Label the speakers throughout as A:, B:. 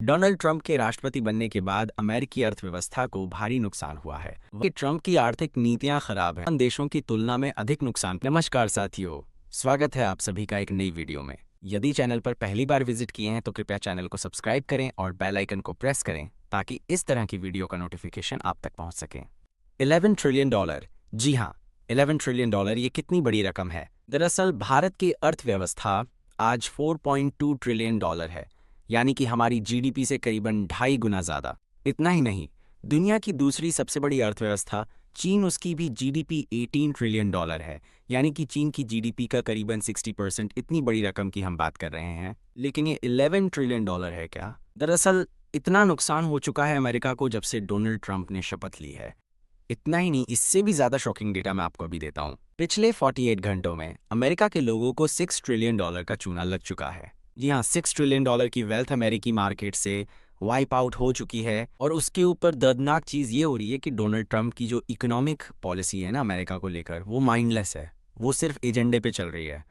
A: Donald Trump के राष्ट्रपति बनने के बाद अमेरिकी अर्थव्यवस्था को भारी नुकसान हुआ है कि ट्रंप की आर्थिक नीतियां खराब हैं, देशों की तुलना में अधिक नुकसान। नमस्कार साथियों, स्वागत है आप सभी का एक नई वीडियो में। यदि चैनल पर पहली बार विजिट किए हैं तो कृपया चैनल को सब्सक्राइब करें और बेल आइकन को प्रेस करें ताकि इस तरह की वीडियो का नोटिफिकेशन आप तक पहुंच सके। $11 ट्रिलियन, जी हाँ, $11 ट्रिलियन, ये कितनी बड़ी रकम है। दरअसल भारत की अर्थव्यवस्था आज $4.2 ट्रिलियन है, यानी कि हमारी जीडीपी से करीबन 2.5 गुना ज्यादा। इतना ही नहीं, दुनिया की दूसरी सबसे बड़ी अर्थव्यवस्था चीन, उसकी भी जीडीपी $18 ट्रिलियन है, यानी कि चीन की जीडीपी का करीबन 60%। इतनी बड़ी रकम की हम बात कर रहे हैं, लेकिन ये $11 ट्रिलियन है क्या? दरअसल इतना नुकसान हो चुका है अमेरिका को जब से डोनाल्ड ट्रंप ने शपथ ली है। इतना ही नहीं, इससे भी ज्यादा शॉकिंग डेटा मैं आपको अभी देता हूँ। पिछले 48 घंटों में अमेरिका के लोगों को $6 ट्रिलियन का चूना लग चुका है। जी हाँ, $6 ट्रिलियन की वेल्थ अमेरिकी मार्केट से वाइप आउट हो चुकी है। और उसके ऊपर दर्दनाक चीज़ ये हो रही है कि डोनाल्ड ट्रंप की जो इकोनॉमिक पॉलिसी है ना अमेरिका को लेकर, वो माइंडलेस है, वो सिर्फ एजेंडे पे चल रही है।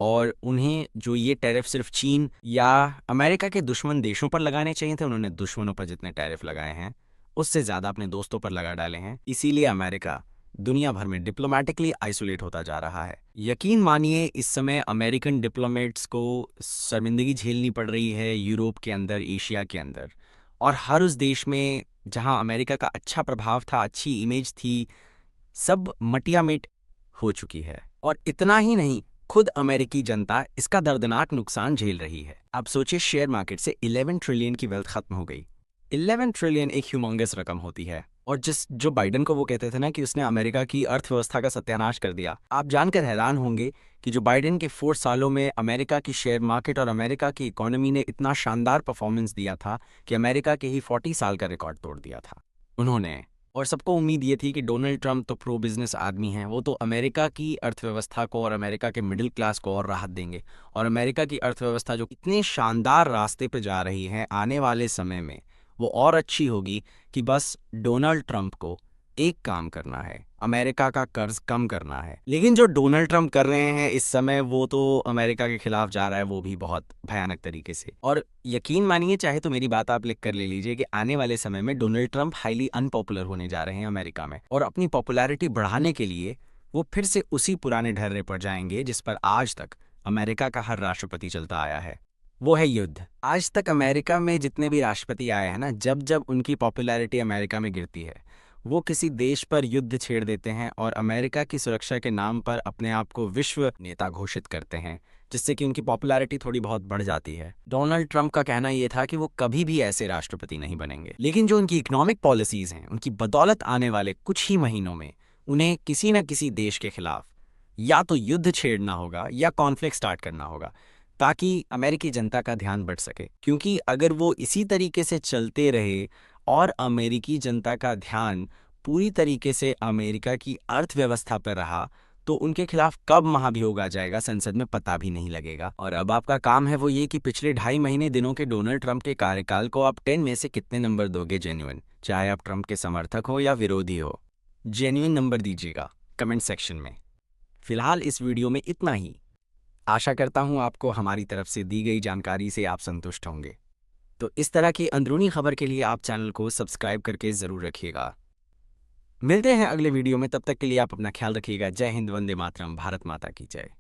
A: और उन्हें जो ये टैरिफ सिर्फ चीन या अमेरिका के दुश्मन देशों पर लगाने चाहिए थे, उन्होंने दुश्मनों पर जितने टैरिफ लगाए हैं उससे ज़्यादा अपने दोस्तों पर लगा डाले हैं। इसीलिए अमेरिका दुनिया भर में डिप्लोमेटिकली आइसोलेट होता जा रहा है। यकीन मानिए, इस समय अमेरिकन डिप्लोमेट्स को शर्मिंदगी झेलनी पड़ रही है यूरोप के अंदर, एशिया के अंदर, और हर उस देश में जहां अमेरिका का अच्छा प्रभाव था, अच्छी इमेज थी, सब मटियामेट हो चुकी है। और इतना ही नहीं, खुद अमेरिकी जनता इसका दर्दनाक नुकसान झेल रही है। अब सोचिए, शेयर मार्केट से 11 ट्रिलियन की वेल्थ खत्म हो गई। 11 ट्रिलियन एक ह्यूमंगस रकम होती है। और जो बाइडेन को वो कहते थे ना कि उसने अमेरिका की अर्थव्यवस्था का सत्यानाश कर दिया, आप जानकर हैरान होंगे कि जो बाइडेन के 4 सालों में अमेरिका की शेयर मार्केट और अमेरिका की इकोनॉमी ने इतना शानदार परफॉर्मेंस दिया था कि अमेरिका के ही 40 साल का रिकॉर्ड तोड़ दिया था उन्होंने। और सबको उम्मीद ये थी कि डोनाल्ड ट्रंप तो प्रो बिजनेस आदमी हैं, वो तो अमेरिका की अर्थव्यवस्था को और अमेरिका के मिडिल क्लास को और राहत देंगे। और अमेरिका की अर्थव्यवस्था जो इतने शानदार रास्ते पे जा रही है, आने वाले समय में वो और अच्छी होगी कि बस डोनाल्ड ट्रंप को एक काम करना है, अमेरिका का कर्ज कम करना है। लेकिन जो डोनाल्ड ट्रंप कर रहे हैं इस समय, वो तो अमेरिका के खिलाफ जा रहा है, वो भी बहुत भयानक तरीके से। और यकीन मानिए, चाहे तो मेरी बात आप लिख कर ले लीजिए कि आने वाले समय में डोनाल्ड ट्रंप हाईली अनपॉपुलर होने जा रहे हैं अमेरिका में। और अपनी पॉपुलैरिटी बढ़ाने के लिए वो फिर से उसी पुराने ढर्रे पर जाएंगे जिस पर आज तक अमेरिका का हर राष्ट्रपति चलता आया है, वो है युद्ध। आज तक अमेरिका में जितने भी राष्ट्रपति आए हैं ना, जब जब उनकी पॉपुलैरिटी अमेरिका में गिरती है, वो किसी देश पर युद्ध छेड़ देते हैं और अमेरिका की सुरक्षा के नाम पर अपने आप को विश्व नेता घोषित करते हैं, जिससे कि उनकी पॉपुलैरिटी थोड़ी बहुत बढ़ जाती है। डोनाल्ड ट्रंप का कहना यह था कि वो कभी भी ऐसे राष्ट्रपति नहीं बनेंगे, लेकिन जो उनकी इकोनॉमिक पॉलिसीज हैं, उनकी बदौलत आने वाले कुछ ही महीनों में उन्हें किसी न किसी देश के खिलाफ या तो युद्ध छेड़ना होगा या कॉन्फ्लिक्ट स्टार्ट करना होगा, ताकि अमेरिकी जनता का ध्यान बढ़ सके। क्योंकि अगर वो इसी तरीके से चलते रहे और अमेरिकी जनता का ध्यान पूरी तरीके से अमेरिका की अर्थव्यवस्था पर रहा, तो उनके खिलाफ कब महाभियोग आ जाएगा संसद में पता भी नहीं लगेगा। और अब आपका काम है वो ये कि पिछले 2.5 महीने दिनों के डोनाल्ड ट्रंप के कार्यकाल को आप 10 में से कितने नंबर दोगे जेन्युइन, चाहे आप ट्रंप के समर्थक हो या विरोधी हो। जेन्युइन नंबर दीजिएगा कमेंट सेक्शन में। फिलहाल इस वीडियो में इतना ही। आशा करता हूं आपको हमारी तरफ से दी गई जानकारी से आप संतुष्ट होंगे। तो इस तरह की अंदरूनी खबर के लिए आप चैनल को सब्सक्राइब करके ज़रूर रखिएगा। मिलते हैं अगले वीडियो में, तब तक के लिए आप अपना ख्याल रखिएगा। जय हिंद, वंदे मातरम, भारत माता की जय।